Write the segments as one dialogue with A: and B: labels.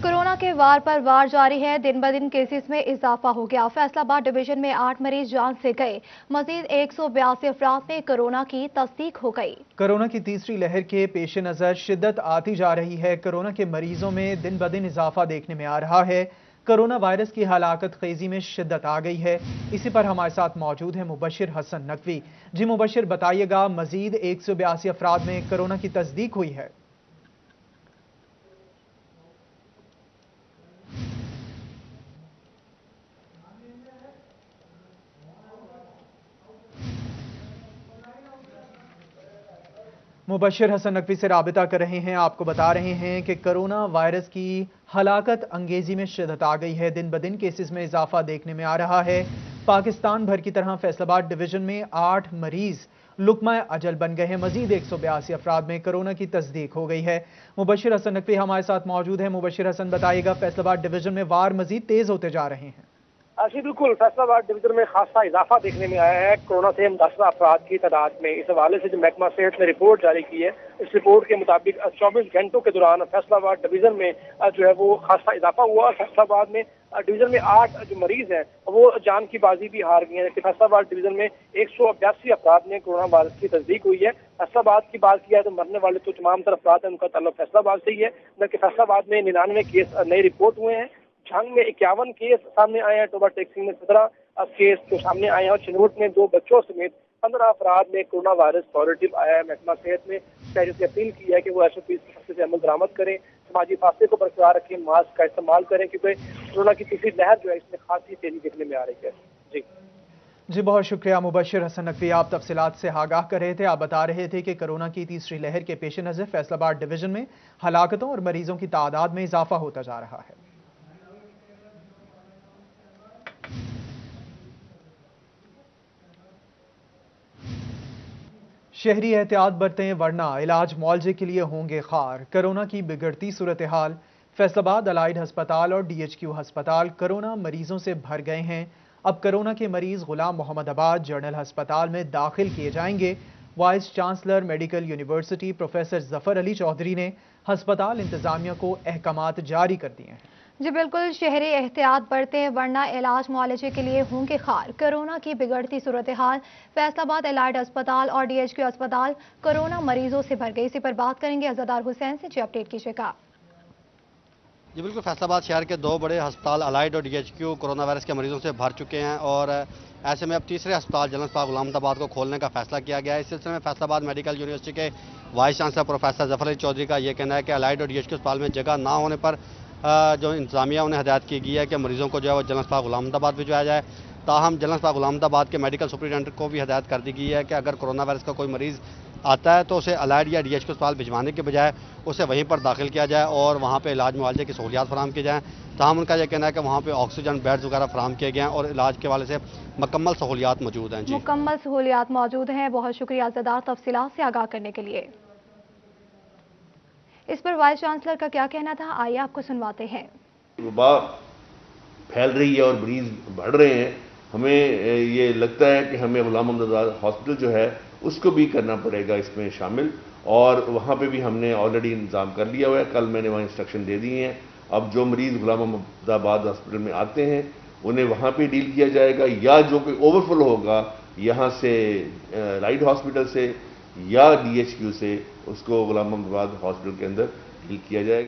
A: Corona के वार पर वार जारी है। दिन ब दिन केसेस में इजाफा हो गया। फैसलाबाद डिवीजन में 8 मरीज जान से गए। मजीद 182 अफराद में कोरोना की तस्दीक हो गई।
B: कोरोना की तीसरी लहर के पेश नज़र शिद्दत आती जा रही है। कोरोना के मरीजों में दिन ब दिन इजाफा देखने में आ रहा है। कोरोना वायरस की हलाकत खेजी में शिद्दत आ गई है। इसी पर हमारे साथ मौजूद है मुबशिर हसन नकवी। जी मुबशिर, बताइएगा, मजीद 182 अफराद में कोरोना की तस्दीक हुई है। मुबशिर हसन नकवी से राबिता कर रहे हैं। आपको बता रहे हैं कि कोरोना वायरस की हलाकत अंगेजी में शिद्दत आ गई है। दिन ब दिन केसेस में इजाफा देखने में आ रहा है। पाकिस्तान भर की तरह फैसलाबाद डिवीजन में 8 मरीज लुकमा अजल बन गए हैं। मजीद 182 अफराद में कोरोना की तस्दीक हो गई है। मुबशिर हसन नकवी हमारे साथ मौजूद है। मुबशिर हसन, बताइएगा, फैसलाबाद डिवीजन में वार मजीद तेज होते जा रहे हैं।
C: जी बिल्कुल, फैसलाबाद डिवीजन में खासा इजाफा देखने में आया है कोरोना से मुतासरा अफराद की तादाद में। इस हवाले से जो महकमा सेहत ने रिपोर्ट जारी की है, इस रिपोर्ट के मुताबिक 24 घंटों के दौरान फैसलाबाद डिवीजन में जो है वो खासा इजाफा हुआ। फैसलाबाद में डिवीजन में 8 जो मरीज हैं वो जान की बाजी भी हार गए हैं। जबकि फैसलाबाद डिवीजन में 182 अफराद में कोरोना वायरस की तस्दीक हुई है। फैसलाबाद की बात किया तो मरने वाले तो तमाम तर अफराद हैं, उनका ताल्लुक फैसलाबाद से ही है। जबकि फैसलाबाद में 99 केस नए रिपोर्ट हुए हैं। झांग में 51 केस सामने आए हैं। टोबा टेक्सी में 17 केस जो सामने आए हैं और चिनोट में 2 बच्चों समेत 15 अफराद में कोरोना वायरस पॉजिटिव आया है। महकमा सेहत ने शहरियों से अपील की है कि वो SOP की सख्ती से अमल दरामद करें, समाजी फासले को बरकरार रखें, मास्क का इस्तेमाल करें, क्योंकि कोरोना की तीसरी लहर जो है इसमें खासी तेजी देखने में आ रही है। जी
B: जी, बहुत शुक्रिया मुबशिर हसन नकवी, आप तफसीलात से आगाह कर रहे थे। आप बता रहे थे कि कोरोना की तीसरी लहर के पेश नज़र फैसलाबाद डिवीजन में हलाकतों और मरीजों की तादाद में इजाफा होता जा रहा है। शहरी एहतियात बरतें वरना इलाज मुआवजे के लिए होंगे खार। कोरोना की बिगड़ती सूरत हाल। फैसलाबाद अलाइड हस्पताल और DHQ हस्पताल कोरोना मरीजों से भर गए हैं। अब कोरोना के मरीज गुलाम मोहम्मदाबाद जनरल हस्पताल में दाखिल किए जाएंगे। Vice chancellor medical university professor Zafar Ali Chaudhry ने हस्पताल इंतजामिया को अहकामात जारी कर दिए हैं।
A: जी बिल्कुल, शहरी एहतियात बरतें वरना इलाज मुआवजे के लिए होंगे खार। कोरोना की बिगड़ती सूरत हाल। फैसलाबाद एलाइड अस्पताल और DHQ अस्पताल कोरोना मरीजों से भर गए। इसी पर बात करेंगे अज़दार हुसैन से। जी अपडेट कीजिएगा।
D: जी बिल्कुल, फैसलाबाद शहर के 2 बड़े अस्पताल अलाइड और DHQ कोरोना वायरस के मरीजों से भर चुके हैं और ऐसे में अब तीसरे अस्पताल जनरल अस्पताल गुलाम को खोलने का फैसला किया गया है। इस सिलसिले में फैसलाबाद मेडिकल यूनिवर्सिटी के vice chancellor professor Zafar Ali Chaudhry का ये कहना है कि अलाइड और DHQ अस्पताल में जगह ना होने पर जो इंतजामिया उन्हें हदायत की गई है कि मरीजों को जो है वो जनरल अस्पताल गुलाम भिजवाया जाए। ताहम जनरल अस्पताल गुलाम के मेडिकल सुपरिटेंडेंट को भी हदायत कर दी गई है कि अगर कोरोना वायरस का कोई मरीज़ आता है तो उसे अलाइड या DHQ अस्पताल भिजवाने के बजाय उसे वहीं पर दाखिल किया जाए और वहाँ पे इलाज मुआवजे की सहूलियात फराहम की जाएँ। ताहम उनका यह कहना है कि वहाँ पे ऑक्सीजन बेड्स वगैरह फराहम किए गए हैं और इलाज के वाले से मुकम्मल सहूलियात मौजूद हैं। जी
A: मुकम्मल सहूलियात मौजूद हैं। बहुत शुक्रिया अज़दार तफसीलात से आगाह करने के लिए। इस पर वाइस चांसलर का क्या कहना था, आइए आपको सुनवाते हैं।
E: वबा फैल रही है और मरीज बढ़ रहे हैं। हमें ये लगता है कि हमें गुलाम मोहम्मद हॉस्पिटल जो है उसको भी करना पड़ेगा इसमें शामिल, और वहाँ पे भी हमने ऑलरेडी इंतज़ाम कर लिया हुआ है। कल मैंने वहाँ इंस्ट्रक्शन दे दिए हैं। अब जो मरीज़ गुलाम मोहम्मदाबाद हॉस्पिटल में आते हैं उन्हें वहाँ पे डील किया जाएगा, या जो कोई ओवरफ्लो होगा यहाँ से लाइट हॉस्पिटल से या DHQ से उसको गुलाम मोहम्मदाबाद हॉस्पिटल के अंदर डील किया जाएगा।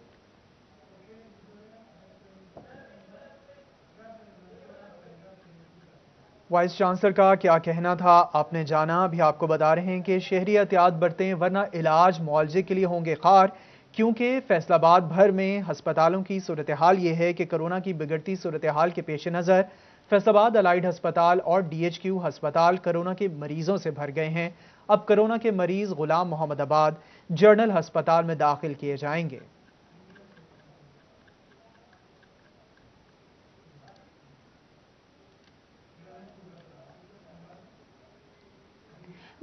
B: वाइस चांसलर का क्या कहना था आपने जाना। अभी आपको बता रहे हैं कि शहरी एहतियात बरतें वरना इलाज मुआवजे के लिए होंगे खार, क्योंकि फैसलाबाद भर में हस्पतालों की सूरत हाल ये है कि कोरोना की बिगड़ती सूरत हाल के पेश नज़र फैसलाबाद अलाइड हस्पताल और DHQ हस्पताल कोरोना के मरीजों से भर गए हैं। अब कोरोना के मरीज गुलाम मोहम्मदाबाद जनरल हस्पताल में दाखिल किए जाएंगे।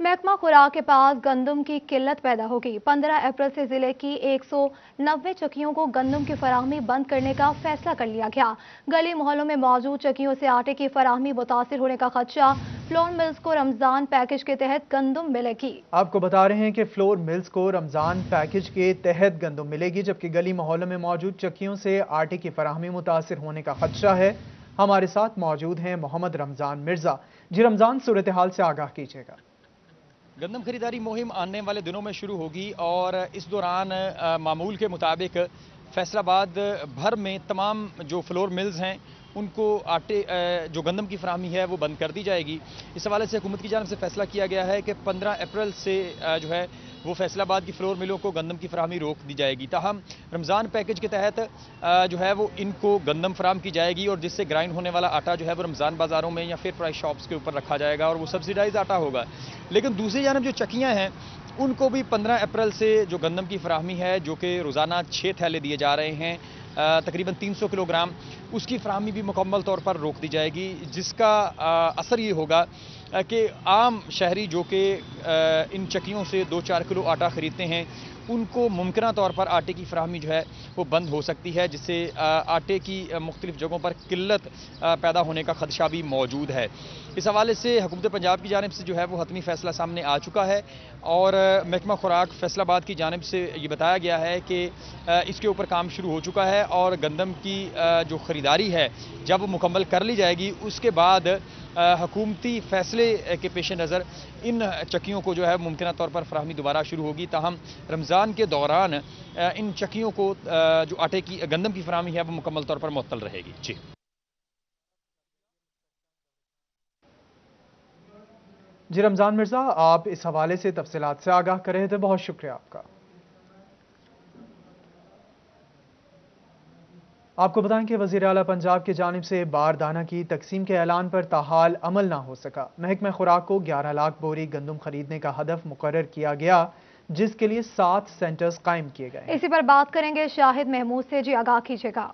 A: महकमा खुराक के पास गंदम की किल्लत पैदा होगी। 15 अप्रैल से जिले की 190 चक्कियों को गंदम की फराहमी बंद करने का फैसला कर लिया गया। गली मोहल्लों में मौजूद चक्कियों से आटे की फराहमी मुतासिर होने का खदशा। फ्लोर मिल्स को रमजान पैकेज के तहत गंदम मिलेगी।
B: आपको बता रहे हैं कि फ्लोर मिल्स को रमजान पैकेज के तहत गंदम मिलेगी, जबकि गली मोहल्लों में मौजूद चक्कियों से आटे की फराहमी मुतासिर होने का खदशा है। हमारे साथ मौजूद हैं मोहम्मद रमजान मिर्जा। जी रमजान, सूरत हाल से आगाह कीजिएगा।
F: गंदम खरीदारी मुहिम आने वाले दिनों में शुरू होगी और इस दौरान मामूल के मुताबिक फैसलाबाद भर में तमाम जो फ्लोर मिल्स हैं उनको आटे जो गंदम की फराहमी है वो बंद कर दी जाएगी। इस हवाले से हुकूमत की जानिब से फैसला किया गया है कि 15 अप्रैल से जो है वो फैसलाबाद की फ्लोर मिलों को गंदम की फराहमी रोक दी जाएगी। ताहम रमज़ान पैकेज के तहत जो है वो इनको गंदम फराहम की जाएगी और जिससे ग्राइंड होने वाला आटा जो है वो रमज़ान बाज़ारों में या फिर प्राइस शॉप्स के ऊपर रखा जाएगा और वो सब्सिडाइज आटा होगा। लेकिन दूसरी जानब जो चक्कियाँ हैं उनको भी 15 अप्रैल से जो गंदम की फराहमी है, जो कि रोज़ाना 6 थैले दिए जा रहे हैं तकरीबन 300 किलोग्राम, उसकी फराहमी भी मुकम्मल तौर पर रोक दी जाएगी। जिसका असर ये होगा कि आम शहरी जो कि इन चक्कियों से 2-4 किलो आटा ख़रीदते हैं उनको मुमकिन तौर पर आटे की फराहमी जो है वो बंद हो सकती है, जिससे आटे की मुख्तलिफ जगहों पर किल्लत पैदा होने का खदशा भी मौजूद है। इस हवाले से हुकूमत पंजाब की जानिब से जो है वो हतमी फैसला सामने आ चुका है और महकमा खुराक फैसलाबाद की जानिब से ये बताया गया है कि इसके ऊपर काम शुरू हो चुका है और गंदम की जो ख़रीदारी है जब मुकम्मल कर ली जाएगी उसके बाद हुकूमती फैसले के पेश नज़र इन चक्कियों को जो है मुमकिन तौर पर फराहमी दोबारा शुरू होगी। ताहम रमज़ान के दौरान इन चक्कियों को जो आटे की गंदम की फराहमी है वो मुकम्मल तौर पर मुअत्तल रहेगी।
B: जी रमज़ान मिर्ज़ा, आप इस हवाले से तफसीलात से आगाह कर रहे थे, बहुत शुक्रिया आपका। आपको बताएं कि वज़ीर आला पंजाब की जानिब से बारदाना की तकसीम के ऐलान पर ताहाल अमल ना हो सका। महकमा खुराक को 11 लाख बोरी गंदम खरीदने का हदफ मुकर्रर किया गया, जिसके लिए 7 सेंटर्स कायम किए गए।
A: इसी पर बात करेंगे शाहिद महमूद से। जी आगाह कीजिएगा।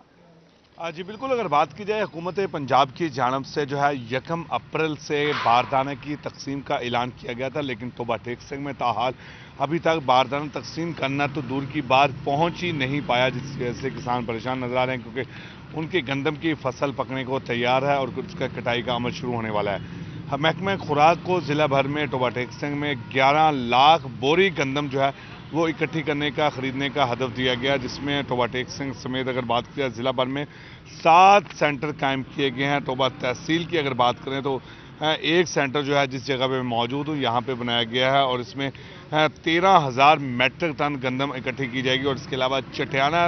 G: जी बिल्कुल, अगर बात की जाए हुकूमत पंजाब की जानिब से जो है 1 अप्रैल से बारदाना की तकसीम का ऐलान किया गया था, लेकिन तोबा टेक सिंह में ताहाल अभी तक बारदाना तकसीम करना तो दूर की बात पहुंच ही नहीं पाया, जिसकी वजह से किसान परेशान नजर आ रहे हैं क्योंकि उनकी गंदम की फसल पकने को तैयार है और उसका कटाई का अमल शुरू होने वाला है। महकमा खुराक को ज़िला भर में तोबा टेक सिंह में 11 लाख बोरी गंदम जो है वो इकट्ठी करने का खरीदने का हदफ दिया गया, जिसमें तोबा टेक सिंह समेत अगर बात की जाए ज़िला भर में 7 सेंटर कायम किए गए हैं। तोबा तहसील की अगर बात करें तो एक सेंटर जो है जिस जगह पे मौजूद हूँ यहाँ पे बनाया गया है और इसमें 13,000 मेट्रिक टन गंदम इकट्ठी की जाएगी और इसके अलावा चटियाना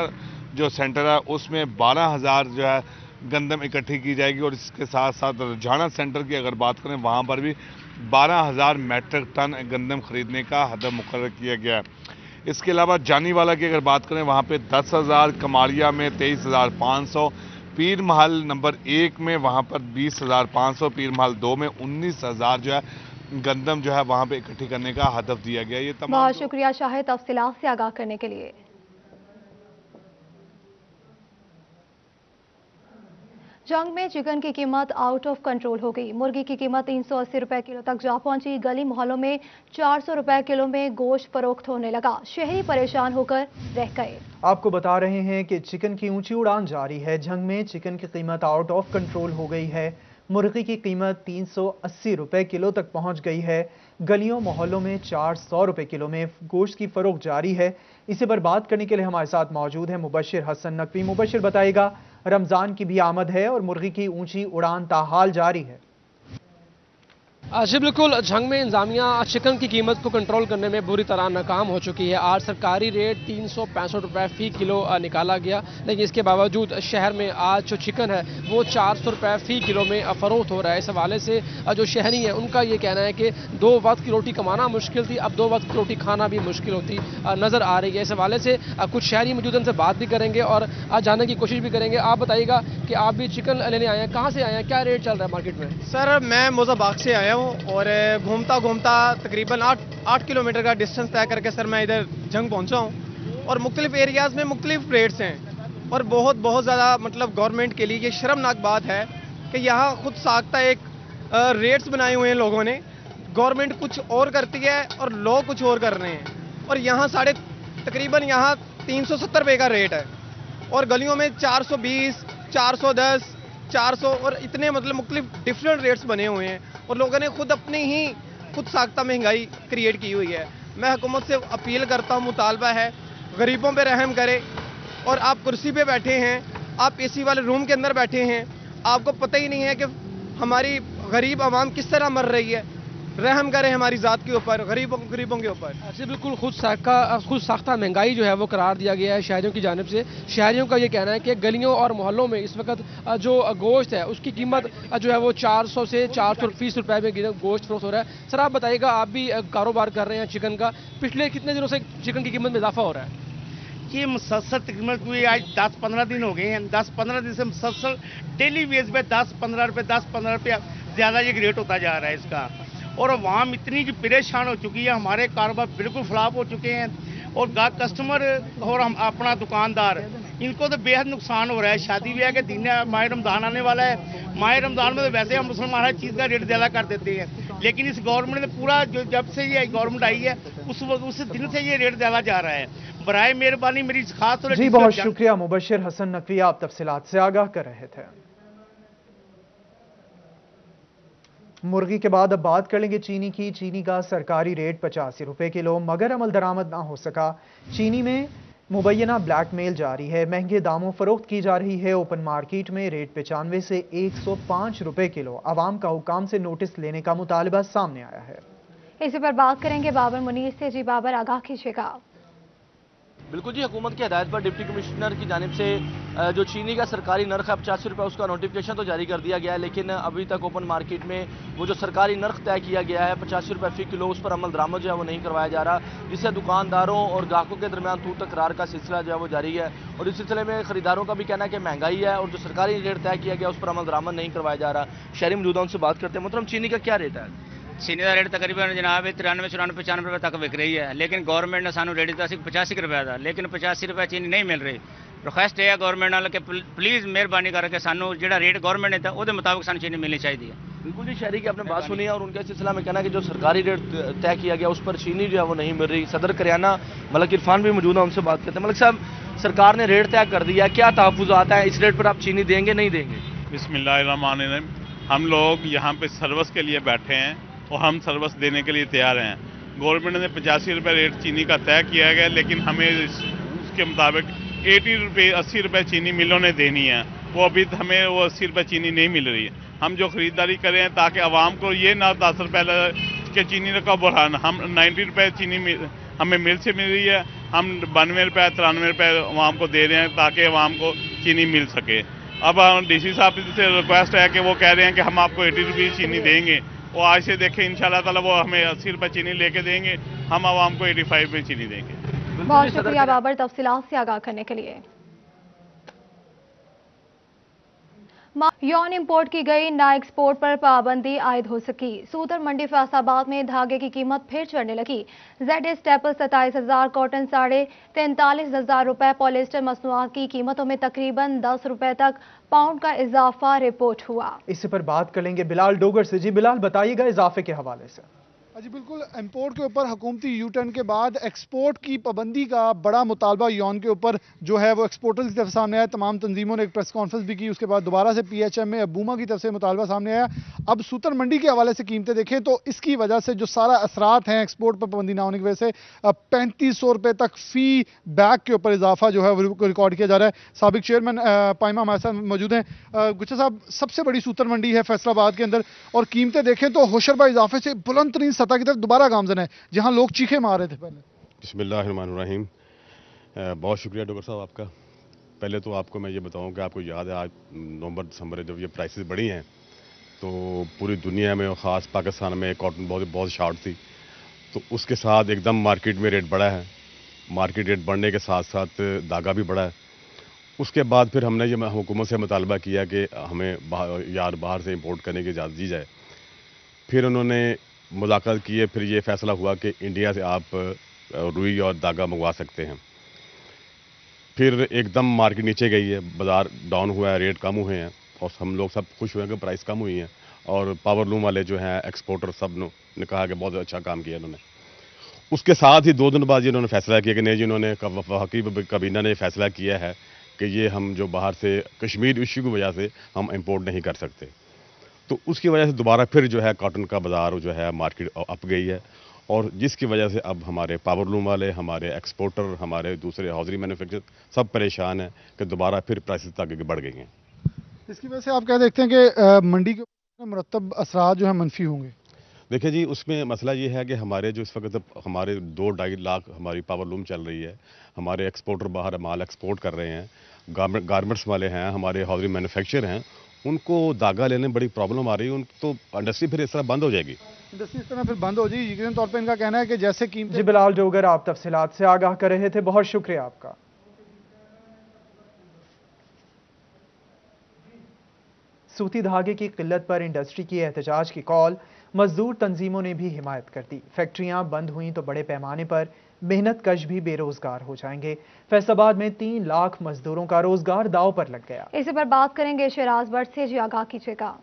G: जो सेंटर है उसमें 12,000 जो है गंदम इकट्ठी की जाएगी और इसके साथ साथ रजाना सेंटर की अगर बात करें वहाँ पर भी 12,000 मेट्रिक टन गंदम खरीदने का हदफ मुकर्रर किया गया है। इसके अलावा जानीवाला की अगर बात करें वहाँ पे 10,000, कमारिया में 23,500, पीर महल नंबर 1 में वहाँ पर 20,500, पीर महल 2 में 19,000 जो है गंदम जो है वहाँ पे इकट्ठी करने का हदफ दिया गया। ये तमाम
A: बहुत शुक्रिया शाहिद तफसीलात से आगाह करने के लिए। जंग में चिकन की कीमत आउट ऑफ कंट्रोल हो गई। मुर्गी की कीमत 380 रुपए किलो तक जा पहुंची। गली मोहल्लों में 400 रुपए किलो में गोश्त फरोख्त होने लगा। शहरी परेशान होकर रह गए।
B: आपको बता रहे हैं कि चिकन की ऊंची उड़ान जारी है। जंग में चिकन की कीमत आउट ऑफ कंट्रोल हो गई है। मुर्गी की कीमत 380 रुपए किलो तक पहुंच गई है। गलियों मोहल्लों में 400 रुपए किलो में गोश्त की फरोख्त जारी है। इसी पर बात करने के लिए हमारे साथ मौजूद है मुबशिर हसन नकवी। मुबशिर, बताइएगा, रमजान की भी आमद है और मुर्गी की ऊंची उड़ान ताहाल जारी है।
H: जी बिल्कुल, जंग में इंतजामिया चिकन की कीमत को कंट्रोल करने में बुरी तरह नाकाम हो चुकी है। आज सरकारी रेट 365 रुपए फी किलो निकाला गया, लेकिन इसके बावजूद शहर में आज जो चिकन है वो 400 रुपए फी किलो में फरोख्त हो रहा है। इस हवाले से जो शहरी हैं उनका ये कहना है कि 2 वक्त की रोटी कमाना मुश्किल थी, अब 2 वक्त की रोटी खाना भी मुश्किल होती नज़र आ रही है। इस हवाले से कुछ शहरी मौजूद उनसे बात भी करेंगे और जानने की कोशिश भी करेंगे। आप बताइएगा कि आप भी चिकन लेने आए हैं, कहाँ से आए हैं, क्या रेट चल रहा है मार्केट में?
I: सर, मैं मोज़ाबाग से आया और घूमता घूमता तकरीबन 8 किलोमीटर का डिस्टेंस तय करके सर मैं इधर जंग पहुंचा हूं और मुख्तलिफ एरियाज़ में मुख्तलिफ रेट्स हैं और बहुत ज़्यादा मतलब गवर्नमेंट के लिए ये शर्मनाक बात है कि यहाँ खुद साख्ता एक रेट्स बनाए हुए हैं लोगों ने। गवर्नमेंट कुछ और करती है और लोग कुछ और कर रहे हैं। और यहाँ तकरीबन यहाँ 370 रुपये का रेट है और गलियों में 420, 410, 400 और इतने मतलब मुख्तलिफ डिफरेंट रेट्स बने हुए हैं और लोगों ने खुद साख्ता महंगाई क्रिएट की हुई है। मैं हुकूमत से अपील करता हूँ, मुतालबा है गरीबों पे रहम करे। और आप कुर्सी पे बैठे हैं, आप एसी वाले रूम के अंदर बैठे हैं, आपको पता ही नहीं है कि हमारी गरीब आवाम किस तरह मर रही है। रहम करें हमारी ज़ात के ऊपर, गरीबों के ऊपर।
H: जी बिल्कुल, खुद साख्ता महंगाई जो है वो करार दिया गया है शहरियों की जानिब से। शहरियों का ये कहना है कि गलियों और मोहल्लों में इस वक्त जो गोश्त है उसकी कीमत जो है वो 400 से 420 रुपए में गोश्त फरोख्त हो रहा है। सर आप बताइएगा, आप भी कारोबार कर रहे हैं चिकन का, पिछले कितने दिनों से चिकन की कीमत में इजाफा हो रहा है?
J: ये मुसलसल तकरीबन कोई आज 10-15 दिन हो गए हैं। 10-15 दिन से मुसलसल डेली बेस पे 10-15 रुपये ज़्यादा ये रेट होता जा रहा है इसका। और अवाम इतनी जो परेशान हो चुकी है, हमारे कारोबार बिल्कुल फ्लॉप हो चुके हैं और कस्टमर और हम अपना दुकानदार, इनको तो बेहद नुकसान हो रहा है। शादी ब्याह के दिन माह रमज़ान आने वाला है, माह रमज़ान में तो वैसे हम मुसलमान हर चीज़ का रेट ज़्यादा कर देते हैं, लेकिन इस गवर्नमेंट ने पूरा जब से ये गवर्नमेंट आई है उस दिन से ये रेट ज़्यादा जा रहा है। बराए मेहरबानी मेरी खास तौर
B: जी बहुत शुक्रिया मुबशिर हसन नकवी, आप तफसीलात से आगाह कर रहे थे। मुर्गी के बाद अब बात कर लेंगे चीनी की। चीनी का सरकारी रेट 85 रुपए किलो, मगर अमल दरामद ना हो सका। चीनी में मुबैना ब्लैकमेल जारी है, महंगे दामों फरोख्त की जा रही है। ओपन मार्केट में रेट 95 से 105 रुपए किलो। आवाम का हुकाम से नोटिस लेने का मुतालबा सामने आया है।
A: इसी पर बात करेंगे बाबर मुनीर से। जी बाबर, आगाह कीजिएगा।
K: बिल्कुल जी, हुकूमत की हदायत पर डिप्टी कमिश्नर की जानिब से जो चीनी का सरकारी नर्ख है 85 रुपये, उसका नोटिफिकेशन तो जारी कर दिया गया है, लेकिन अभी तक ओपन मार्केट में वो जो सरकारी नर्ख तय किया गया है 85 रुपये फी किलो, उस पर अमल दरामद जो है वो नहीं करवाया जा रहा, जिससे दुकानदारों और ग्राहकों के दरमियान तू तकरार का सिलसिला जो है वो जारी है। और इस सिलसिले में खरीदारों का भी कहना है कि महंगाई है और जो सरकारी रेट तय किया गया उस पर अमल दरामद नहीं करवाया जा रहा। शहरी मौजूदा उनसे बात करते हैं। मतलब चीनी का क्या रेट है?
L: चीनी का रेट तकरीबन जनाब 93, 94, 95 रुपये तक बिक रही है, लेकिन गवर्नमेंट ने सानू रेट दिया 85 रुपये का, लेकिन 85 रुपये चीनी नहीं मिल रही। रिक्वेस्ट है गवर्नमेंट वालों के प्लीज़ मेहरबानी करके सानू जो रेट गवर्नमेंट ने था वो मुताबिक सानू चीनी मिलनी चाहिए।
K: बिल्कुल जी, शहरी की आपने बात सुनी है और उनके सिलसिला में कहना कि जो सरकारी रेट तय किया गया उस पर चीनी जो है वो नहीं मिल रही। सदर करियाना मलिक इरफान भी मौजूद है, उनसे बात करते हैं। मलिक साहब, सरकार ने रेट तय कर दिया, क्या तहफ़्फ़ुज़ात हैं? इस रेट पर आप चीनी देंगे नहीं देंगे?
G: बिस्मिल्लाहिर्रहमानिर्रहीम। हम लोग यहाँ पे सर्विस के लिए बैठे हैं और हम सर्विस देने के लिए तैयार हैं। गवर्नमेंट ने 85 रुपये रेट चीनी का तय किया गया, लेकिन हमें उसके मुताबिक 80 रुपये चीनी मिलों ने देनी है। वो अभी हमें वो 80 रुपये चीनी नहीं मिल रही है। हम जो ख़रीदारी करें ताकि आवाम को ये ना तासर पहले कि चीनी का बढ़ान, हम 90 रुपये चीनी हमें मिल से मिल रही है, हम 92 रुपये 93 रुपये आवाम को दे रहे हैं ताकि आवाम को चीनी मिल सके। अब DC साहब से रिक्वेस्ट है कि वो कह रहे हैं कि हम आपको 80 रुपये चीनी देंगे, वो आज से देखें इंशाल्लाह ताला वो हमें 80 रुपये चीनी लेके देंगे, हम आवाम को 85 रुपये चीनी देंगे।
A: बहुत शुक्रिया बाबर तफसीलात से आगाह करने के लिए। यौन इंपोर्ट की गई, ना एक्सपोर्ट पर पाबंदी आयद हो सकी। सूतर मंडी फैसलाबाद में धागे की कीमत फिर चढ़ने लगी। ZA स्टेपल 27,000, कॉटन 43,500 रुपए, पॉलिस्टर मसनूआत की कीमतों में तकरीबन 10 रुपए तक पाउंड का इजाफा रिपोर्ट हुआ।
B: इसी पर बात कर लेंगे बिलाल डोगर से। जी बिलाल, बताइएगा इजाफे के हवाले से।
M: जी बिल्कुल, इंपोर्ट के ऊपर हुकूमती यू टर्न के बाद एक्सपोर्ट की पाबंदी का बड़ा मुतालबा यौन के ऊपर जो है वो एक्सपोर्टर्स की तरफ सामने आया। तमाम तंजीमों ने एक प्रेस कॉन्फ्रेंस भी की, उसके बाद दोबारा से PHM में अबूमा की तरफ से मुतालबा सामने आया। अब सूतर मंडी के हवाले से कीमतें देखें तो इसकी वजह से जो सारा असरात हैं एक्सपोर्ट पर पाबंदी ना होने की वजह से 3500 रुपये तक फी बैग के ऊपर इजाफा जो है वो रिकॉर्ड किया जा रहा है। साबिक चेयरमैन पाइमा हमारे साथ मौजूद हैं। गुच्छा साहब, सबसे बड़ी सूतर मंडी है फैसलाबाद के अंदर और कीमतें देखें तो होशरबा इजाफे से बुलंद तरीन सतह की तरफ दोबारा गामजन है, जहां लोग चीखे मार रहे थे पहले।
N: बिस्मिल्लाहिर्रहमानिर्रहीम। बहुत शुक्रिया डॉक्टर साहब आपका। पहले तो आपको मैं ये बताऊं कि आपको याद है आज नवंबर दिसंबर जब ये प्राइसेस बढ़ी हैं तो पूरी दुनिया में और ख़ास पाकिस्तान में कॉटन बहुत शॉर्ट थी, तो उसके साथ एकदम मार्केट में रेट बढ़ा है। मार्केट रेट बढ़ने के साथ साथ धागा भी बढ़ा है। उसके बाद फिर हमने ये हुकूमत से मुतालबा किया कि हमें बाहर से इंपोर्ट करने की इजाज़त दी जाए। फिर उन्होंने मुलाकात किए, फिर ये फ़ैसला हुआ कि इंडिया से आप रुई और धागा मंगवा सकते हैं। फिर एकदम मार्केट नीचे गई है, बाज़ार डाउन हुआ है, रेट कम हुए हैं और हम लोग सब खुश हुए हैं कि प्राइस कम हुई है और पावर लूम वाले जो हैं एक्सपोर्टर सब ने कहा कि बहुत अच्छा काम किया इन्होंने। उसके साथ ही 2 दिन बाद ये इन्होंने फैसला किया कि नहीं जी, इन्होंने वफाकी काबीना ने फैसला किया है कि ये हम जो बाहर से कश्मीर इश्यू की वजह से हम इंपोर्ट नहीं कर सकते। तो उसकी वजह से दोबारा फिर जो है कॉटन का बाज़ार जो है मार्केट अप गई है, और जिसकी वजह से अब हमारे पावर लूम वाले, हमारे एक्सपोर्टर, हमारे दूसरे हौजरी मैन्युफैक्चर सब परेशान हैं कि दोबारा फिर प्राइसेस आगे बढ़ गई हैं।
M: इसकी वजह से आप क्या देखते हैं कि मंडी के ऊपर मुरतब असरात जो है मनफी होंगे?
N: देखिए जी, उसमें मसला ये है कि हमारे जो इस वक्त हमारे 2-2.5 लाख हमारी पावर लूम चल रही है, हमारे एक्सपोर्टर बाहर माल एक्सपोर्ट कर रहे हैं, गारमेंट्स वाले हैं, हमारे हौजरी मैन्युफैक्चर हैं, उनको धागा लेने में बड़ी प्रॉब्लम आ रही है। उन तो इंडस्ट्री फिर इस तरह बंद हो जाएगी।
M: इंडस्ट्री इस तरह फिर बंद हो जाएगी। यकीनन तौर पर इनका कहना है कि जैसे कीमतें।
B: जी बिलाल डोगर, आप तफसीलात से आगाह कर रहे थे, बहुत शुक्रिया आपका। सूती धागे की किल्लत पर इंडस्ट्री की एहतजाज की कॉल मजदूर तंजीमों ने भी हिमायत कर दी। फैक्ट्रियां बंद हुई तो बड़े पैमाने पर मेहनत कश भी बेरोजगार हो जाएंगे। फैसलाबाद में 3 लाख मजदूरों का रोजगार दांव पर लग गया।
A: इसी पर बात करेंगे शहराज भट्ट से, जी आगाह कीजिएगा।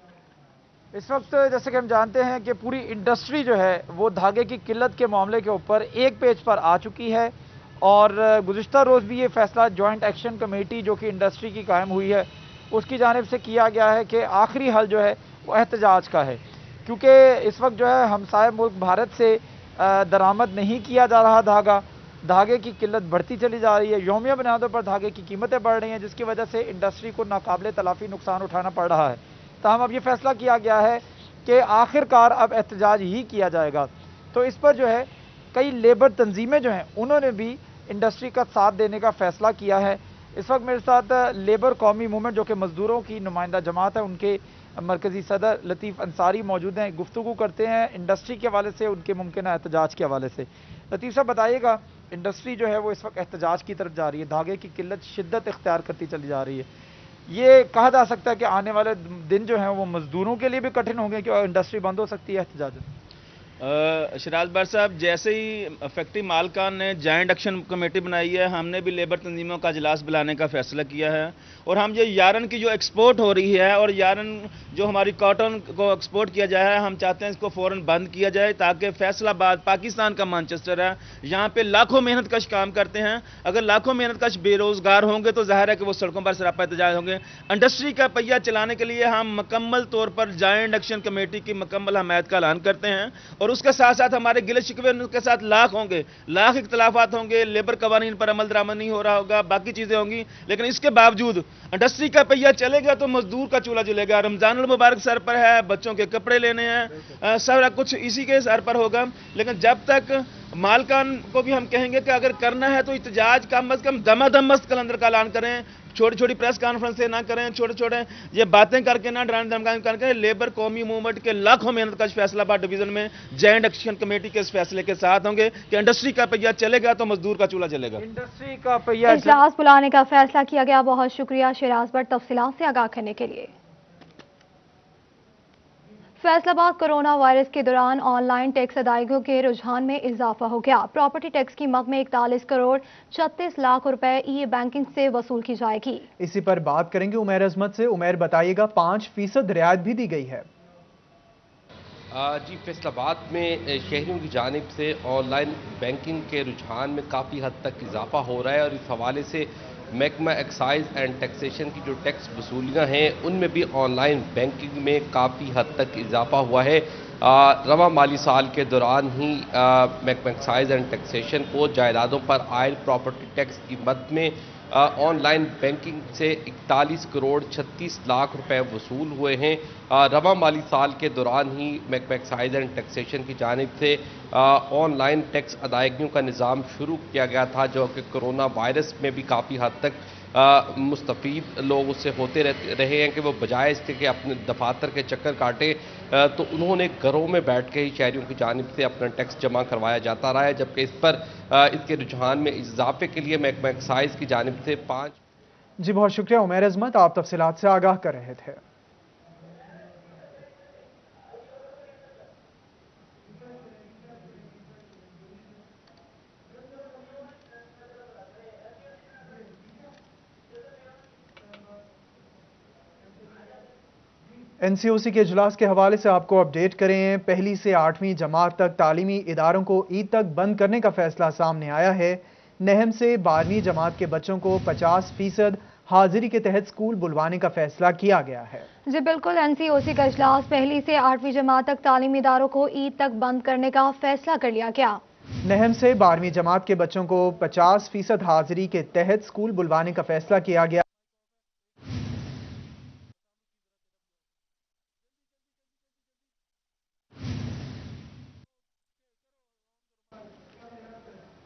F: इस वक्त जैसे कि हम जानते हैं कि पूरी इंडस्ट्री जो है वो धागे की किल्लत के मामले के ऊपर एक पेज पर आ चुकी है, और गुज़िश्ता रोज़ भी ये फैसला जॉइंट एक्शन कमेटी जो कि इंडस्ट्री की कायम हुई है उसकी जानिब से किया गया है कि आखिरी हल जो है वो एहतजाज का है, क्योंकि इस वक्त जो है हमसाय मुल्क भारत से दरामद नहीं किया जा रहा धागे की किल्लत बढ़ती चली जा रही है, यौमिया बुनियादों पर धागे की कीमतें बढ़ रही हैं, जिसकी वजह से इंडस्ट्री को नाकाबिले तलाफी नुकसान उठाना पड़ रहा है। तमाम अब ये फैसला किया गया है कि आखिरकार अब एहतजाज ही किया जाएगा। तो इस पर जो है कई लेबर तंजीमें जो हैं उन्होंने भी इंडस्ट्री का साथ देने का फैसला किया है। इस वक्त मेरे साथ लेबर कौमी मूवमेंट जो कि मजदूरों की नुमाइंदा जमात है, उनके मरकजी सदर लतीफ़ अंसारी मौजूद हैं। गुफ्तगू करते हैं इंडस्ट्री के हवाले से, उनके मुमकिन एहतजाज के हवाले से। लतीफ़ साहब बताइएगा, इंडस्ट्री जो है वो इस वक्त एहतजाज की तरफ जा रही है, धागे की किल्लत शिद्दत इख्तियार करती चली जा रही है, ये कहा जा सकता है कि आने वाले दिन जो हैं वो मजदूरों के लिए भी कठिन होंगे कि इंडस्ट्री बंद हो सकती है एहतजाज?
O: शराज भट्ट साहब, जैसे ही फैक्ट्री मालकान ने जॉइंट एक्शन कमेटी बनाई है, हमने भी लेबर तंजीमों का इजलास बुलाने का फैसला किया है, और हम ये यारन की जो एक्सपोर्ट हो रही है और यारन जो हमारी कॉटन को एक्सपोर्ट किया जाए है, हम चाहते हैं इसको फ़ौरन बंद किया जाए, ताकि फैसलाबाद पाकिस्तान का मैनचेस्टर है, यहाँ पे लाखों मेहनत कश काम करते हैं। अगर लाखों मेहनत कश बेरोजगार होंगे तो जाहिर है कि वो सड़कों पर सरापा एहतजाज होंगे। इंडस्ट्री का पहिया चलाने के लिए हम मुकम्मल तौर पर जॉइंट एक्शन कमेटी की मुकम्मल हमायत का ऐलान करते हैं, और उसके साथ साथ हमारे गिले शिकवे उनके साथ लाख होंगे, लाख इख्तलाफात होंगे, लेबर कवानीन पर अमल दरामद नहीं हो रहा होगा, बाकी चीज़ें होंगी, लेकिन इसके बावजूद इंडस्ट्री का पहिया चलेगा तो मजदूर का चूल्हा जलेगा। रमजानुल मुबारक सर पर है, बच्चों के कपड़े लेने हैं, सारा कुछ इसी के सर पर होगा। लेकिन जब तक मालकान को भी हम कहेंगे कि अगर करना है तो इhtजाज कम अज कम दमादम मस्त कलंदर का ऐलान करें, छोटी छोटी प्रेस कॉन्फ्रेंस से ना करें, छोटे छोटे ये बातें करके ना डराने धमकाने करके। लेबर कौमी मूवमेंट के लाखों मेहनत का फैसलाबाद डिवीजन में जॉइंट एक्शन कमेटी के इस फैसले के साथ होंगे कि इंडस्ट्री का पहिया चलेगा तो मजदूर का चूल्हा जलेगा।
F: इंडस्ट्री का पहिया
A: इजलास बुलाने का फैसला किया गया। बहुत शुक्रिया शहराज भट्ट तफसीलात से आगाह करने के लिए। फैसलाबाद कोरोना वायरस के दौरान ऑनलाइन टैक्स अदायगियों के रुझान में इजाफा हो गया। प्रॉपर्टी टैक्स की मद में 41 करोड़ 36 लाख रुपए ई बैंकिंग से वसूल की जाएगी।
B: इसी पर बात करेंगे उमैर अजमत से। उमैर बताइएगा, 5% रियायत भी दी गई है।
P: जी, फैसलाबाद में शहरियों की जानिब से ऑनलाइन बैंकिंग के रुझान में काफ़ी हद तक इजाफा हो रहा है, और इस हवाले से महकमा एक्साइज एंड टैक्सेशन की जो टैक्स वसूलियाँ हैं उनमें भी ऑनलाइन बैंकिंग में काफ़ी हद तक इजाफा हुआ है। रवा माली साल के दौरान ही महकमा एक्साइज एंड टैक्सेशन को जायदादों पर आयल प्रॉपर्टी टैक्स की मद में ऑनलाइन बैंकिंग से 41 करोड़ 36 लाख रुपए वसूल हुए हैं। रवा माली साल के दौरान ही महकमा एक्साइज एंड टैक्सेशन की जानिब से ऑनलाइन टैक्स अदायगियों का निज़ाम शुरू किया गया था, जो कि कोरोना वायरस में भी काफ़ी हद तक मुस्तफ़ीद लोग उससे होते रहे हैं कि वो बजाय इसके कि अपने दफातर के चक्कर काटे, तो उन्होंने घरों में बैठ के ही शहरियों की जानिब से अपना टैक्स जमा करवाया जाता रहा है। जबकि इस पर इसके रुझान में इजाफे के लिए महकमा एक्साइज की जानिब से 5।
B: जी बहुत शुक्रिया उमैर अजमत, आप तफसीलात से आगाह कर रहे थे। एनसीओसी के इजलास के हवाले से आपको अपडेट करें। पहली से 8वीं जमात तक तालीमी इदारों को ईद तक बंद करने का फैसला सामने आया है। नहम से 12वीं जमात के बच्चों को 50% हाजिरी के तहत स्कूल बुलवाने का फैसला किया गया है।
A: जी बिल्कुल, एनसीओसी का इजलास पहली से 8वीं जमात तक तालीमी इदारों को ईद तक बंद करने का फैसला कर लिया गया।
B: नहम से 12वीं जमात के बच्चों को 50% हाजिरी के तहत स्कूल बुलवाने का फैसला किया गया।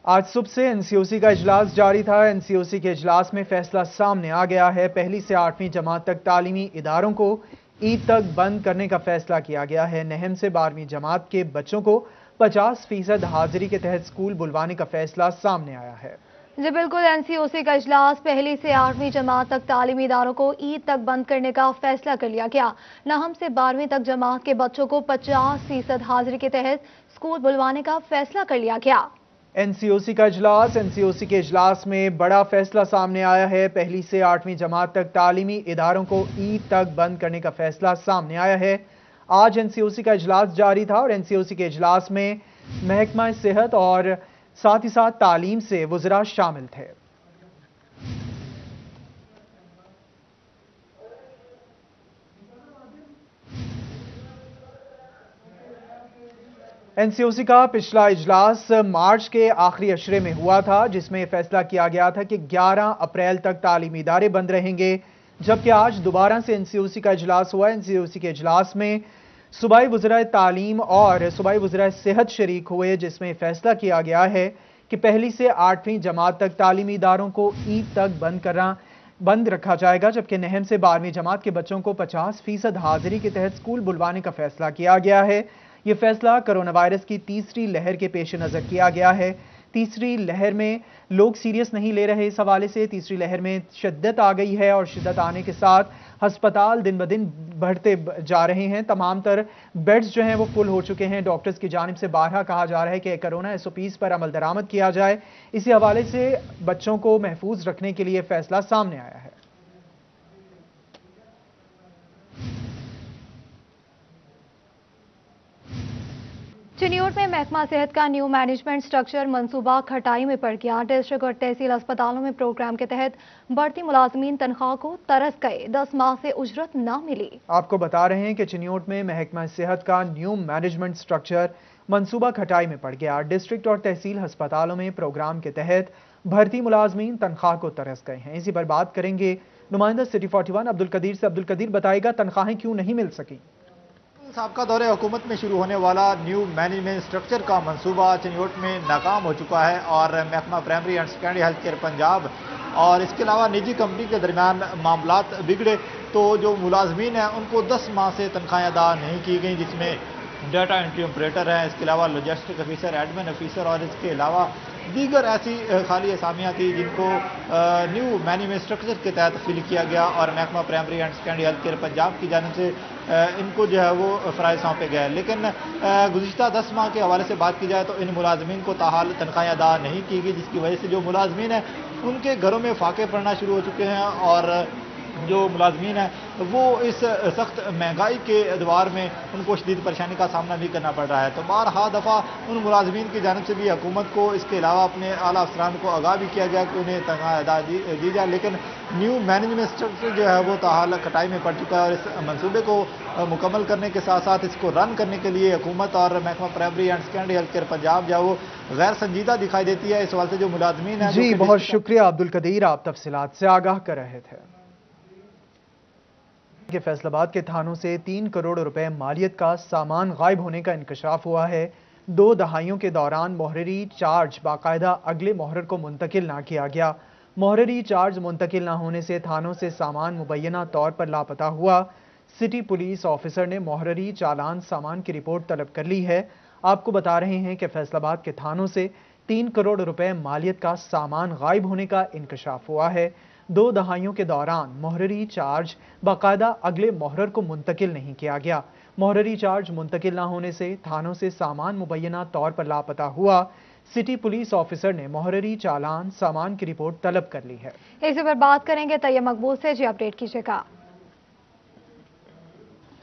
B: आज सुबह से एनसीओसी का इजलास जारी था। एनसीओसी के इजलास में फैसला सामने आ गया है। पहली से 8वीं जमात तक तालीमी इदारों को ईद तक बंद करने का फैसला किया गया है। नहम से 12वीं जमात के बच्चों को 50% हाजिरी के तहत स्कूल बुलवाने का फैसला सामने आया है।
A: जी बिल्कुल, एनसीओसी का इजलास पहली से 8वीं जमात तक तालीमी इदारों को ईद तक बंद करने का फैसला कर लिया गया। नहम से 12वीं तक जमात के बच्चों को 50% हाजिरी के तहत स्कूल बुलवाने का फैसला कर लिया गया।
B: एनसीओसी का इजलास। एनसीओसी के इजलास में बड़ा फैसला सामने आया है। पहली से 8वीं जमात तक तालीमी इदारों को ईद तक बंद करने का फैसला सामने आया है। आज एनसीओसी का इजलास जारी था और एनसीओसी के इजलास में महकमा सेहत और साथ ही साथ तालीम से वुज़रा शामिल थे। एनसीओसी का पिछला इजलास मार्च के आखिरी अशरे में हुआ था, जिसमें फैसला किया गया था कि 11 अप्रैल तक तालीमी इदारे बंद रहेंगे, जबकि आज दोबारा से एनसीओसी का इजलास हुआ। एनसीओसी के इजलास में सूबाई वुज़रा तालीम और सूबाई वुज़रा सेहत शरीक हुए, जिसमें फैसला किया गया है कि पहली से 8वीं जमात तक तालीमी इदारों को ईद तक बंद रखा जाएगा, जबकि नहम से 12वीं जमात के बच्चों को 50% हाजिरी के तहत स्कूल बुलवाने का फैसला किया गया है। यह फैसला कोरोना वायरस की तीसरी लहर के पेश नज़र किया गया है। तीसरी लहर में लोग सीरियस नहीं ले रहे। इस हवाले से तीसरी लहर में शिद्दत आ गई है और शिद्दत आने के साथ हस्पताल दिन ब दिन बढ़ते जा रहे हैं। तमाम तर बेड्स जो हैं वो फुल हो चुके हैं। डॉक्टर्स की जानिब से बारहा कहा जा रहा है कि कोरोना SOPs पर अमल दरामद किया जाए। इसी हवाले से बच्चों को महफूज रखने के लिए फैसला सामने आया है।
A: चिन्योट में महकमा सेहत का न्यू मैनेजमेंट स्ट्रक्चर मंसूबा खटाई में पड़ गया। डिस्ट्रिक्ट और तहसील अस्पतालों में प्रोग्राम के तहत बढ़ती मुलाजमीन तनख्वाह को तरस गए। 10 माह से उजरत न मिली।
B: आपको बता रहे हैं कि चिन्योट में महकमा सेहत का न्यू मैनेजमेंट स्ट्रक्चर मंसूबा खटाई में पड़ गया। डिस्ट्रिक्ट और तहसील अस्पतालों में प्रोग्राम के तहत भर्ती मुलाजमीन तनख्वाह को तरस गए हैं। इसी पर बात करेंगे नुमाइंदा सिटी 41 अब्दुल कदीर से। अब्दुल कदीर, बताएगा तनख्वाहें क्यों नहीं मिल सकी?
Q: साबका दौरे हुकूमत में शुरू होने वाला न्यू मैनेजमेंट स्ट्रक्चर का मंसूबा चिन्योट में नाकाम हो चुका है और महकमा primary and secondary health care Punjab और इसके अलावा निजी कंपनी के दरमियान मामलात बिगड़े तो जो मुलाजमीन हैं उनको 10 माह से तनख्वाहें अदा नहीं की गई, जिसमें डाटा एंट्री ऑपरेटर हैं, इसके अलावा लॉजिस्टिक ऑफिसर, एडमिन ऑफिसर और इसके अलावा दीगर ऐसी खाली असामियाँ थी जिनको न्यू मैनेजमेंट स्ट्रक्चर के तहत फिल किया गया और महकमा primary and secondary health care Punjab की जानिब से इनको जो है वो फ़राइज़ सौंपे गए। लेकिन गुज़िश्ता 10 माह के हवाले से बात की जाए तो इन मुलाजमीन को ताहाल तनख्वाहें अदा नहीं की गई, जिसकी वजह से जो मुलाजमीन हैं उनके घरों में फाके पड़ना शुरू हो चुके हैं और जो मुलाजमीन हैं वो इस सख्त महंगाई के अदवार में उनको शदीद परेशानी का सामना भी करना पड़ रहा है। तो बारहा दफ़ा उन मुलाजमीन की जानिब से भी हुकूमत को इसके अलावा अपने आला अफसरान को आगाह भी किया गया कि उन्हें तनख्वाह अदा दी जाए, लेकिन न्यू मैनेजमेंट स्ट्रक्चर जो है वो ताहाल कटाई में पड़ चुका है और इस मनसूबे को मुकम्मल करने के साथ साथ इसको रन करने के लिए हुकूमत और महकमा primary and secondary health care Punjab जो है वो गैर संजीदा दिखाई देती है। इस हवाले से जो मुलाजमीन है।
B: जी बहुत शुक्रिया अब्दुल कदीर, आप तफसीलात से आगाह कर रहे थे। के फैसलाबाद के थानों से 3 करोड़ रुपए मालियत का सामान गायब होने का इंकशाफ हुआ है। 2 दहाइयों के दौरान मोहररी चार्ज बाकायदा अगले मोहर्रर को मुंतकिल ना किया गया। मोहररी चार्ज मुंतकिल ना होने से थानों से सामान मुबैना तौर पर लापता हुआ। सिटी पुलिस ऑफिसर ने मोहररी चालान सामान की रिपोर्ट तलब कर ली है। आपको बता रहे हैं कि फैसलाबाद के थानों से 3 करोड़ रुपए मालियत का सामान गायब होने का इंकशाफ हुआ है। 2 दहाइयों के दौरान मोहररी चार्ज बाकायदा अगले मोहर्रर को मुंतकिल नहीं किया गया। मोहररी चार्ज मुंतकिल ना होने से थानों से सामान मुबैना तौर पर लापता हुआ। सिटी पुलिस ऑफिसर ने मोहररी चालान सामान की रिपोर्ट तलब कर ली है।
A: इसी पर बात करेंगे तैयब मकबूल से। जी अपडेट कीजिएगा।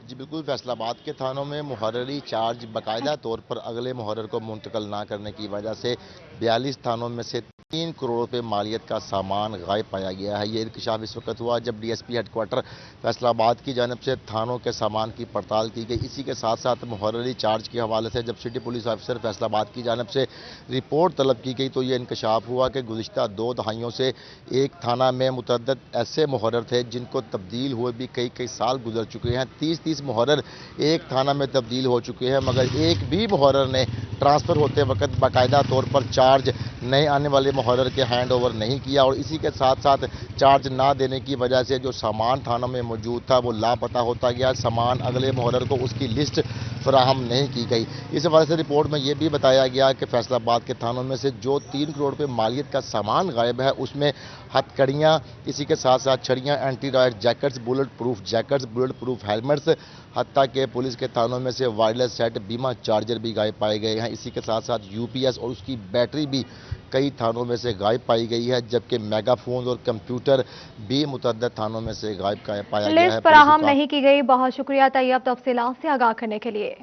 R: جی بالکل، فیصل آباد کے تھانوں میں محرری چارج باقاعدہ طور پر اگلے محرر کو منتقل نہ کرنے کی وجہ سے 42 تھانوں میں سے 3 کروڑ روپے مالیت کا سامان غائب پایا گیا ہے۔ یہ انکشاف اس وقت ہوا جب D S P headquarter Faisalabad کی جانب سے تھانوں کے سامان کی پڑتال کی گئی۔ اسی کے ساتھ ساتھ محرری چارج کے حوالے سے جب سٹی پولیس آفیسر فیصل آباد کی جانب سے رپورٹ طلب کی گئی تو یہ انکشاف ہوا کہ گزشتہ 2 دہائیوں سے ایک تھانہ میں متعدد ایسے محرر تھے جن کو تبدیل ہوئے بھی کئی سال گزر چکے ہیں۔ 30 محرر ایک تھانہ میں تبدیل ہو چکے ہیں، مگر ایک بھی محرر نے ٹرانسفر ہوتے وقت باقاعدہ طور پر چارج نئے آنے والے محرر کے ہینڈ اوور نہیں کیا، اور اسی کے ساتھ ساتھ چارج نہ دینے کی وجہ سے جو سامان تھانوں میں موجود تھا وہ لاپتہ ہوتا گیا۔ سامان اگلے محرر کو اس کی لسٹ فراہم نہیں کی گئی۔ اس حوالے سے رپورٹ میں یہ بھی بتایا گیا کہ فیصل آباد کے تھانوں میں سے جو 3 کروڑ روپے مالیت کا سامان غائب ہے اس میں ہتھ کڑیاں، اسی کے ساتھ ساتھ چھڑیاں، anti riot jackets, bullet proof helmets, حتیٰ کہ پولیس کے تھانوں میں سے وائرلیس سیٹ، بیمہ چارجر بھی غائب پائے گئے ہیں۔ اسی کے ساتھ ساتھ یو پی ایس اور اس کی بیٹری بھی کئی تھانوں میں سے غائب پائی گئی ہے، جبکہ میگا فون اور کمپیوٹر بھی متعدد تھانوں میں سے غائب پایا گیا ہے۔
A: لسٹ فراہم نہیں کی گئی۔ بہت شکریہ طیب تفصیلات سے آگاہ کرنے کے لیے۔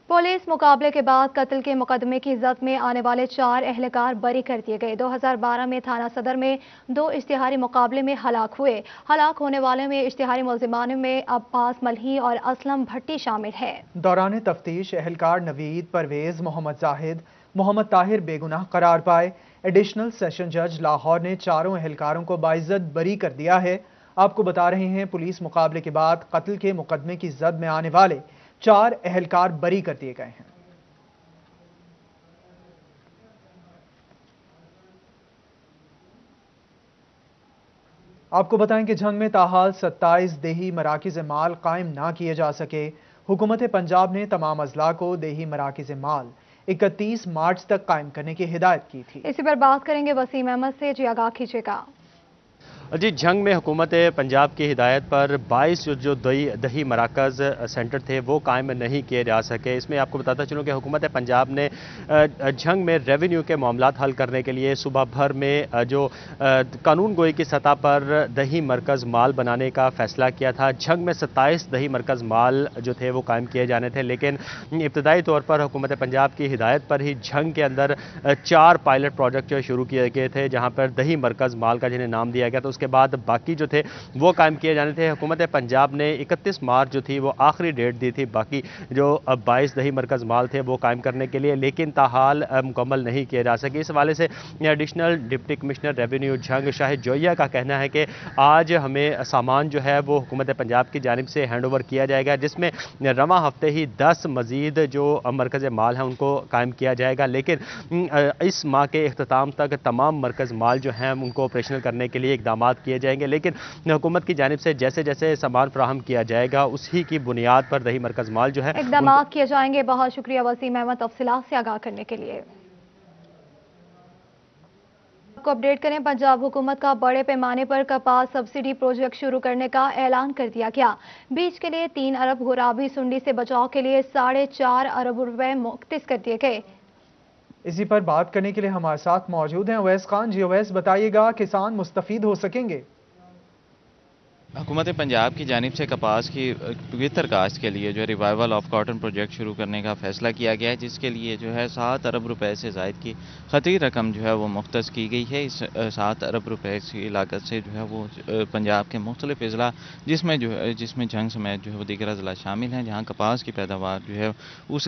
A: پولیس مقابلے کے بعد قتل کے مقدمے کی زد میں آنے والے 4 اہلکار بری کر دیے گئے۔ 2012 میں تھانہ صدر میں 2 اشتہاری مقابلے میں ہلاک ہوئے۔ ہلاک ہونے والے میں اشتہاری ملزمان میں عباس ملہی اور اسلم بھٹی شامل ہیں۔
B: دوران تفتیش اہلکار نوید، پرویز، محمد زاہد، محمد طاہر بے گناہ قرار پائے۔ ایڈیشنل سیشن جج لاہور نے 4 اہلکاروں کو باعزت بری کر دیا ہے۔ آپ کو بتا رہے ہیں پولیس مقابلے کے بعد قتل کے مقدمے کی زد میں آنے والے 4 اہلکار بری کر دیے گئے ہیں۔ آپ کو بتائیں کہ جھنگ میں تاحال 27 دیہی مراکز مال قائم نہ کیے جا سکے۔ حکومت پنجاب نے تمام اضلاع کو دیہی مراکز مال 31 مارچ تک قائم کرنے کی ہدایت کی تھی۔
A: اسی پر بات کریں گے وسیم احمد سے، جی آگاہ کیجیے گا۔
S: جی، جھنگ میں حکومت پنجاب کی ہدایت پر 22 جو دیہی مراکز سینٹر تھے وہ قائم نہیں کیے جا سکے۔ اس میں آپ کو بتاتا چلوں کہ حکومت پنجاب نے جھنگ میں ریونیو کے معاملات حل کرنے کے لیے صوبہ بھر میں جو قانون گوئی کی سطح پر دیہی مرکز مال بنانے کا فیصلہ کیا تھا۔ جھنگ میں 27 دیہی مرکز مال جو تھے وہ قائم کیے جانے تھے، لیکن ابتدائی طور پر حکومت پنجاب کی ہدایت پر ہی جھنگ کے اندر 4 پائلٹ پروجیکٹ شروع کیے گئے تھے، جہاں پر دیہی مرکز مال کا جنہیں نام دیا گیا تھا۔ اس کے بعد باقی جو تھے وہ قائم کیے جانے تھے۔ حکومت پنجاب نے 31 مارچ جو تھی وہ آخری ڈیٹ دی تھی باقی جو 22 دیہی مرکز مال تھے وہ قائم کرنے کے لیے، لیکن تاحال مکمل نہیں کیے جا سکے۔ اس حوالے سے additional deputy commissioner revenue Jhang Shahid Joya کا کہنا ہے کہ آج ہمیں سامان جو ہے وہ حکومت پنجاب کی جانب سے ہینڈ اوور کیا جائے گا، جس میں رواں ہفتے ہی 10 مزید جو مرکز مال ہیں ان کو قائم کیا جائے گا، لیکن اس ماہ کے اختتام تک تمام مرکز مال جو ہیں ان کو آپریشنل کرنے کے لیے اقدامات کیے جائیں گے، لیکن حکومت کی جانب سے جیسے جیسے سامان فراہم کیا جائے گا اسی کی بنیاد پر دیہی مرکز مال جو ہے
A: اقدامات کیے جائیں گے۔ بہت شکریہ وسیم احمد تفصیلات سے آگاہ کرنے کے لیے۔ آپ کو اپڈیٹ کریں، پنجاب حکومت کا بڑے پیمانے پر کپاس سبسڈی پروجیکٹ شروع کرنے کا اعلان کر دیا گیا۔ بیج کے لیے 3 ارب گلابی سنڈی سے بچاؤ کے لیے 4.5 ارب روپے مختص کر دیے گئے۔
B: اسی پر بات کرنے کے لیے ہمارے ساتھ موجود ہیں اویس خان۔ جی اویس، بتائیے گا کسان مستفید ہو سکیں گے؟
T: حکومت پنجاب کی جانب سے کپاس کی بہتر کاشت کے لیے جو ہے ریوائیول آف کاٹن پروجیکٹ شروع کرنے کا فیصلہ کیا گیا ہے، جس کے لیے جو ہے 7 ارب روپے سے زائد کی خطی رقم جو ہے وہ مختص کی گئی ہے۔ اس 7 ارب روپے کی لاگت سے جو ہے وہ پنجاب کے مختلف اضلاع جس میں جھنگ سمیت جو ہے وہ دیگر اضلاع شامل ہیں، جہاں کپاس کی پیداوار جو ہے اس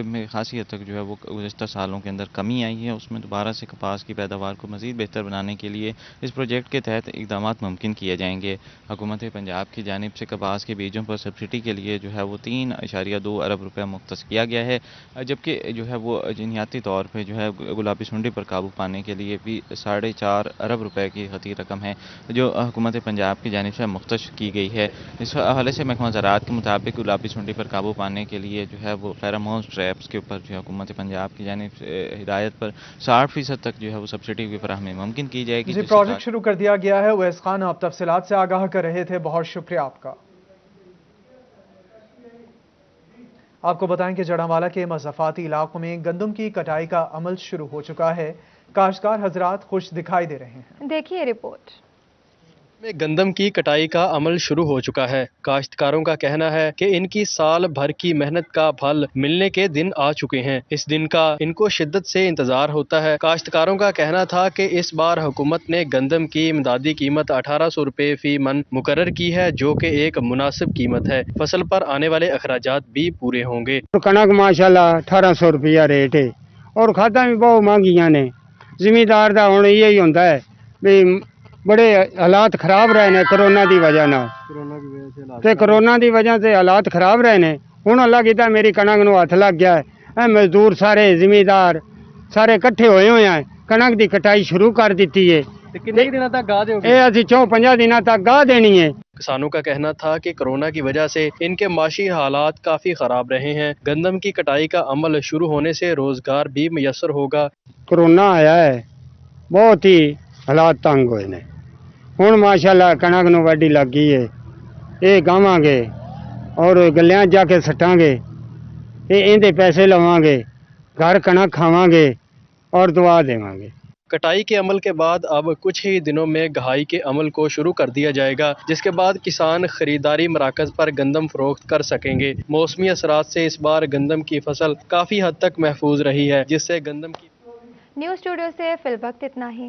T: میں خاصی حد تک جو ہے وہ گزشتہ سالوں کے اندر کمی آئی ہے، اس میں دوبارہ سے کپاس کی پیداوار کو مزید بہتر بنانے کے لیے اس پروجیکٹ کے تحت اقدامات ممکن کیے جائیں گے۔ حکومت پنجاب کی جانب سے کپاس کے بیجوں پر سبسڈی کے لیے جو ہے وہ 3.2 ارب روپے مختص کیا گیا ہے، جبکہ جو ہے وہ جنیاتی طور پہ جو ہے گلابی سنڈی پر قابو پانے کے لیے بھی 4.5 ارب روپے کی خطی رقم ہے جو حکومت پنجاب کی جانب سے مختص کی گئی ہے۔ اس حوالے سے محکمہ زراعت کے مطابق گلابی سنڈی پر قابو پانے کے لیے جو ہے وہ فیرامون ٹریپس کے اوپر جو ہے حکومت پنجاب کی جانب سے ہدایت پر 60% تک جو ہے وہ سبسڈی کی فراہمی ممکن کی جائے گی۔
B: جی، پروجیکٹ شروع کر دیا گیا ہے۔ اویس خان، آپ تفصیلات سے آگاہ کر رہے تھے، بہت شکریہ آپ کا۔ आपको बताएं कि जड़ावाला के मज़ाफ़ाती इलाकों में गंदम की कटाई का अमल शुरू हो चुका है। काश्तकार हजरात खुश दिखाई दे रहे हैं।
A: देखिए रिपोर्ट।
H: में गंदम की कटाई का अमल शुरू हो चुका है। काश्तकारों का कहना है कि इनकी साल भर की मेहनत का फल मिलने के दिन आ चुके हैं। इस दिन का इनको शिद्दत से इंतजार होता है। काश्तकारों का कहना था कि इस बार हुकूमत ने गंदम की इमदादी कीमत 1800 रुपए फी मन मुकर्रर की है, जो कि एक मुनासिब कीमत है। फसल पर आने वाले अखराजात भी पूरे होंगे।
U: कनक माशाल्लाह 1800 रुपया रेट है और खादा भी बहुत महंगियां ने। जिमीदार का हुण यही होंदा है भी बड़े हालात खराब रहे ने करोना की वजह ना ते करोना की वजह से हालात खराब रहे ने। हुण अल्लाह कीता मेरी कणक नूं हथ लग गया है। मजदूर सारे जिमीदार सारे इकट्ठे होए हुए हैं। कणक की कटाई शुरू कर दी है।
H: कितने दिनों तक गाह दोगे?
U: ये असीं 4-5 दिनों तक गाह देनी है।
H: किसानों का कहना था कि कोरोना की वजह से इनके माशी हालात काफी खराब रहे हैं। गंदम की कटाई का अमल शुरू होने से रोजगार भी मुयस्सर होगा।
U: कोरोना आया है, बहुत ही हालात तंग होए ने। हुण माशाल्लाह कणक नूं वाढी लग गई है। ये गावांगे और गलियां जाके सटांगे, इहदे पैसे लवांगे, घर कणक खावांगे और दुआ देवांगे।
H: कटाई के अमल के बाद अब कुछ ही दिनों में गहाई के अमल को शुरू कर दिया जाएगा, जिसके बाद किसान खरीदारी मराकज पर गंदम फरोख्त कर सकेंगे। मौसमी असरात से इस बार गंदम की फसल काफी हद तक महफूज रही है, जिससे गंदम की
A: न्यूज़ स्टूडियो से फिल वक्त इतना ही।